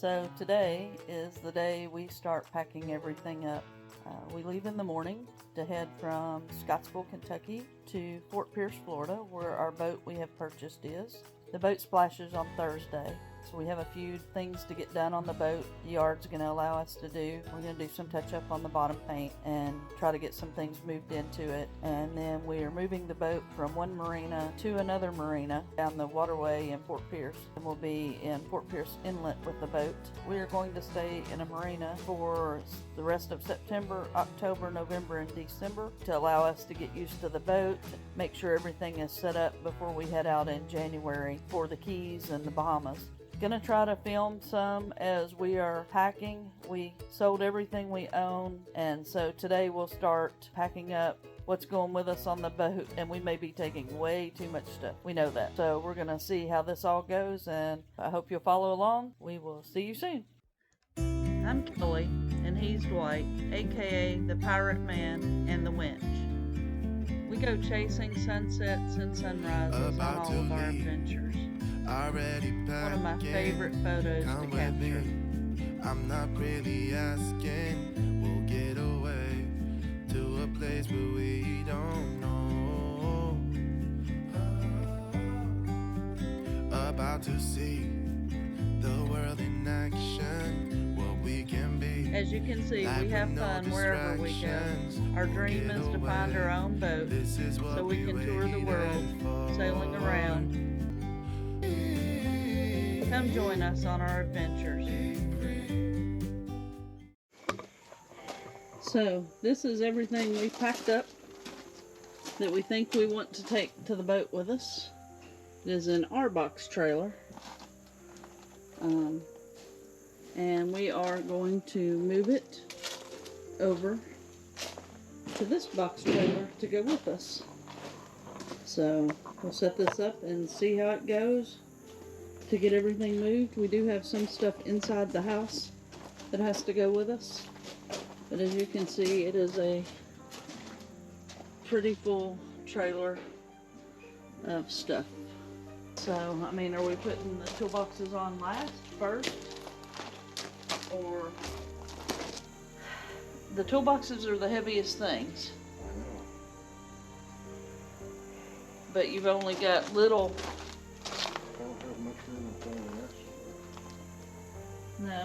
So today is the day we start packing everything up. We leave in the morning to head from Scottsville, Kentucky to Fort Pierce, Florida, where our boat we have purchased is. The boat splashes on Thursday, so we have a few things to get done on the boat. The yard's going to allow us to do. We're going to do some touch up on the bottom paint and try to get some things moved into it. And then we are moving the boat from one marina to another marina down the waterway in Fort Pierce. And we'll be in Fort Pierce Inlet with the boat. We are going to stay in a marina for the rest of September, October, November, and December to allow us to get used to the boat, make sure everything is set up before we head out in January for the Keys and the Bahamas. Gonna try to film some as we are packing. We sold everything we own, and so today we'll start packing up what's going with us on the boat, and we may be taking way too much stuff. We know that. So we're gonna see how this all goes, and I hope you'll follow along. We will see you soon. I'm Kelly, and he's Dwight, aka the Pirate Man and the Winch. We go chasing sunsets and sunrises on all of our adventures. One of my favorite photos to capture. I'm not really asking. We'll get away to a place where we don't know. About to see the world in action, what we can be. As you can see, we have fun wherever we go. Our dream is to find our own boat so we can tour the world, sailing around. Come join us on our adventures. So, this is everything we packed up that we think we want to take to the boat with us. It is in our box trailer. And we are going to move it over to this box trailer to go with us. So, we'll set this up and see how it goes. To get everything moved, we do have some stuff inside the house that has to go with us, but as you can see, it is a pretty full trailer of stuff. So, I mean, are we putting the toolboxes on first, or the toolboxes are the heaviest things, but you've only got little. No.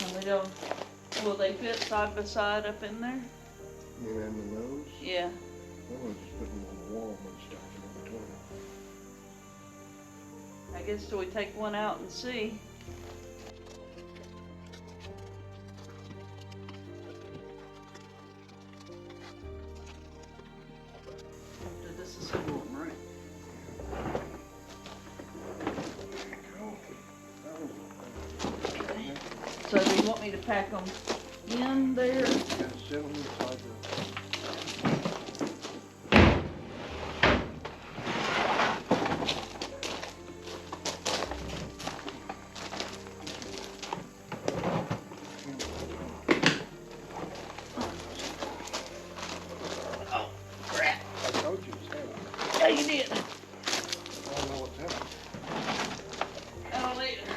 And we don't. Will they fit side by side up in there? You mean in the nose? Yeah. I'm going to just put them on the wall and stack them in between. I guess till we take one out and see. Have to disassemble them, right? So do you want me to pack them in there? Yeah, set them inside the... Oh, crap. I told you it was heavy. Yeah, you did. I don't know what's heavy. I don't either.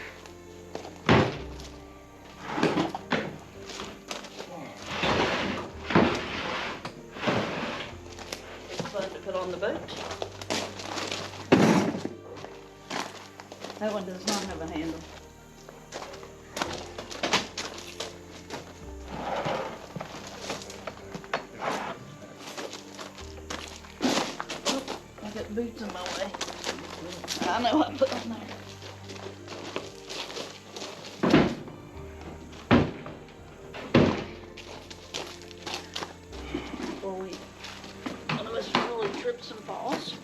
Put on the boat. That one does not have a handle. Oh, I got boots in my way. I know I put them there. Before one of us really trips and falls.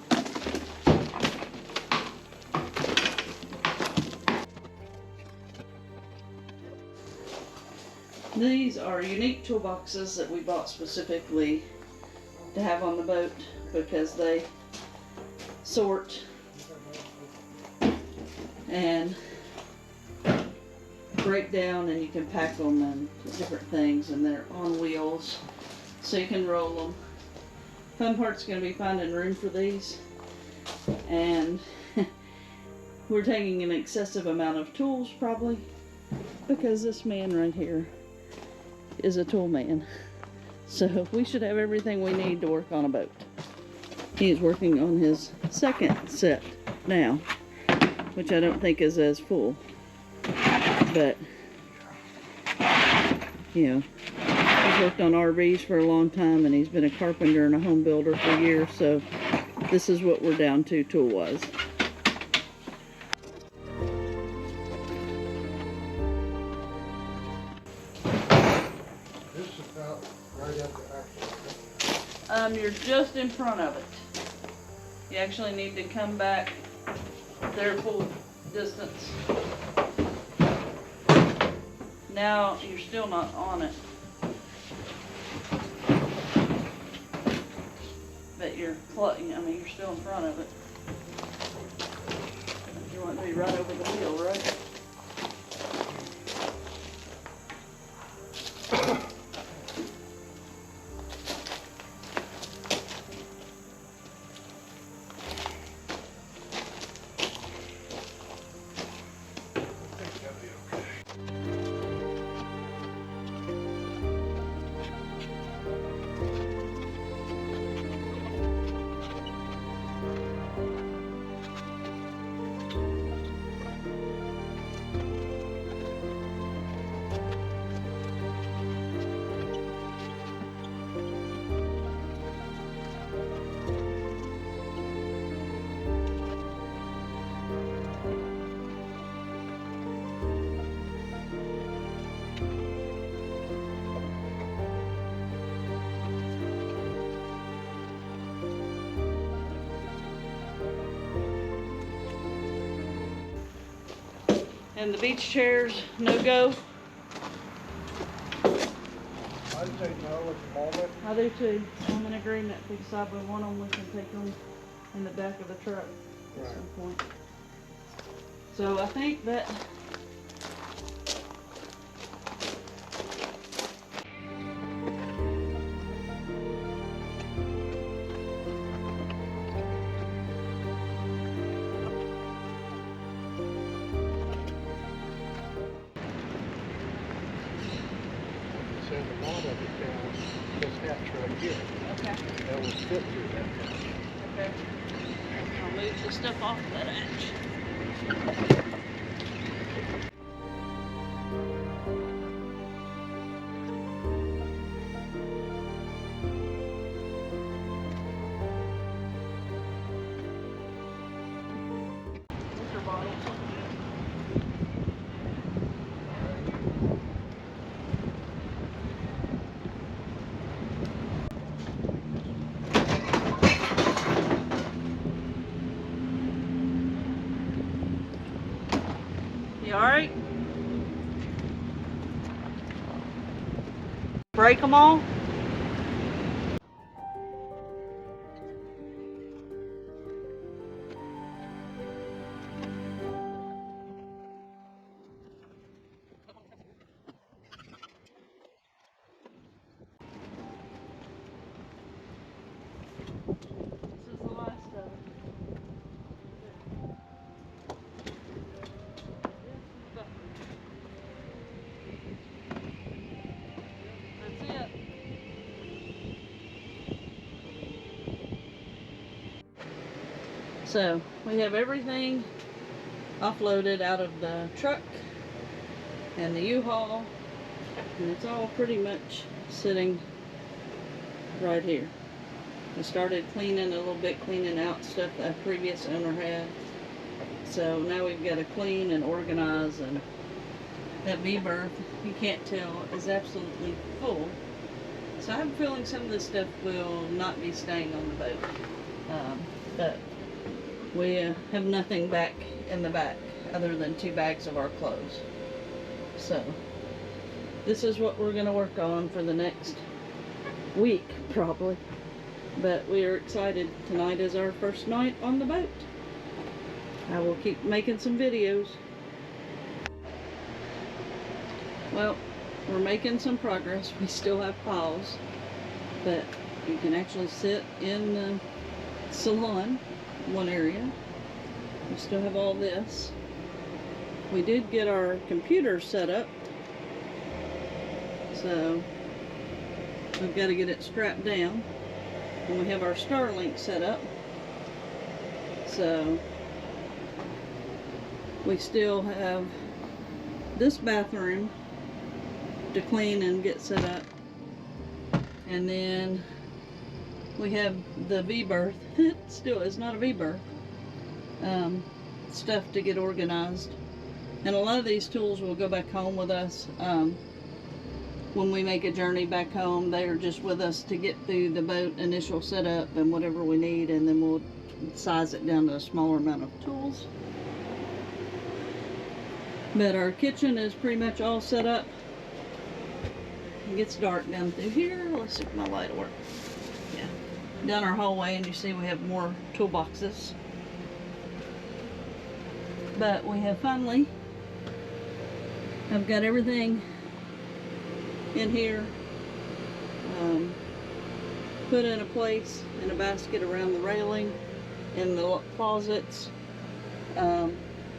These are unique toolboxes that we bought specifically to have on the boat because they sort and break down, and you can pack them and different things, and they're on wheels so you can roll them. Fun part's going to be finding room for these, and we're taking an excessive amount of tools probably, because this man right here is a tool man. So we should have everything we need to work on a boat. He's working on his second set now, which I don't think is as full. But, you know, he's worked on RVs for a long time, and he's been a carpenter and a home builder for years, so this is what we're down to tool-wise. This is about right up the axle. You're just in front of it. You actually need to come back their full distance. Now you're still not on it, but you're you're still in front of it. You want to be right over the wheel, right? And the beach chairs, no go. I'd say no at the moment. I do too. I'm in agreement. If we decide we want them, we can take them in the back of the truck at some point. So I think that Send a lot of it down this hatch right here. okay. That will fit through that hatch. Okay. I'll move the stuff off that edge. What's your bottle? You alright? Break them all? This is the last of it. That's it. So we have everything offloaded out of the truck and the U-Haul, and it's all pretty much sitting right here. We started cleaning a little bit, cleaning out stuff that the previous owner had. So now we've got to clean and organize, and that V-berth, you can't tell, is absolutely full. So I have a feeling some of this stuff will not be staying on the boat. But we have nothing back in the back other than 2 bags of our clothes. So this is what we're going to work on for the next week probably. But we are excited. Tonight is our first night on the boat. I will keep making some videos. Well, we're making some progress. We still have piles, but you can actually sit in the salon, one area, We still have all this. We did get our computer set up, so we've got to get it strapped down. And we have our Starlink set up, so we still have this bathroom to clean and get set up, and then we have the V-berth. It still is not a V-berth. Stuff to get organized, and a lot of these tools will go back home with us. When we make a journey back home, they are just with us to get through the boat initial setup and whatever we need, and then we'll size it down to a smaller amount of tools. But our kitchen is pretty much all set up. It gets dark down through here. Let's see if my light will work. Yeah. Down our hallway, and you see we have more toolboxes. But we have finally, I've got everything in here, put in a place in a basket around the railing, in the closets.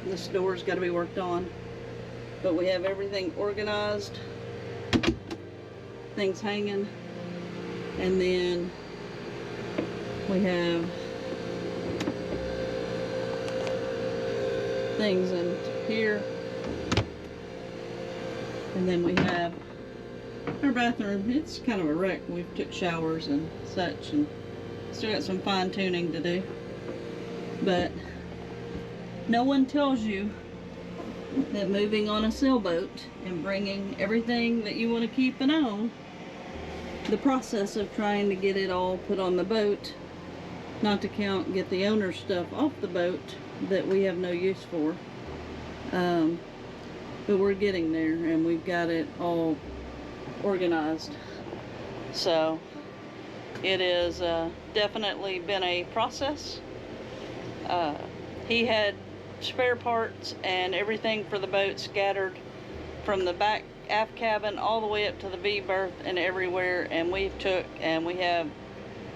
This door's got to be worked on, but we have everything organized, things hanging, and then we have things in here, and then we have our bathroom. It's kind of a wreck. We've took showers and such, and still got some fine tuning to do. But no one tells you that moving on a sailboat and bringing everything that you want to keep and own, the process of trying to get it all put on the boat, not to count get the owner's stuff off the boat that we have no use for. But we're getting there, and we've got it all organized. So it is definitely been a process. He had spare parts and everything for the boat scattered from the back aft cabin all the way up to the V-berth and everywhere, and we have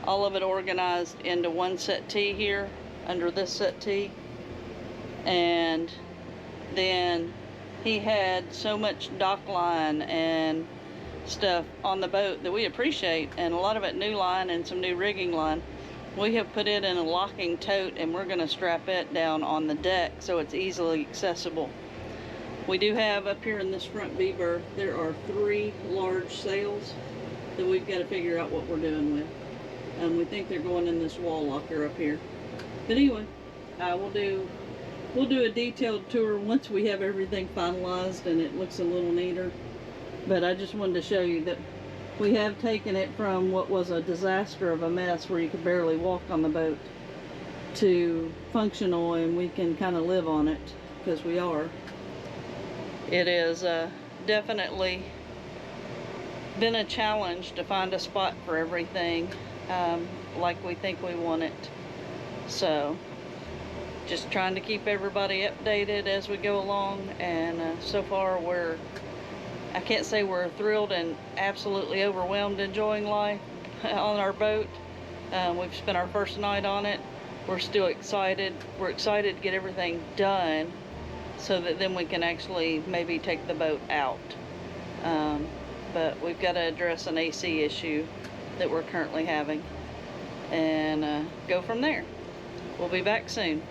all of it organized into one settee here under this settee. And then he had so much dock line and stuff on the boat that we appreciate, and a lot of it new line and some new rigging line. We have put it in a locking tote, and we're going to strap it down on the deck so it's easily accessible. We do have up here in this front V-berth, there are 3 large sails that we've got to figure out what we're doing with. We think they're going in this wall locker up here. But anyway, we'll do a detailed tour once we have everything finalized and it looks a little neater. But I just wanted to show you that we have taken it from what was a disaster of a mess where you could barely walk on the boat to functional, and we can kind of live on it, because we are. It is definitely been a challenge to find a spot for everything like we think we want it. So just trying to keep everybody updated as we go along, and so far I can't say we're thrilled and absolutely overwhelmed enjoying life on our boat. We've spent our first night on it. We're still excited. We're excited to get everything done so that then we can actually maybe take the boat out. But we've got to address an AC issue that we're currently having and go from there. We'll be back soon.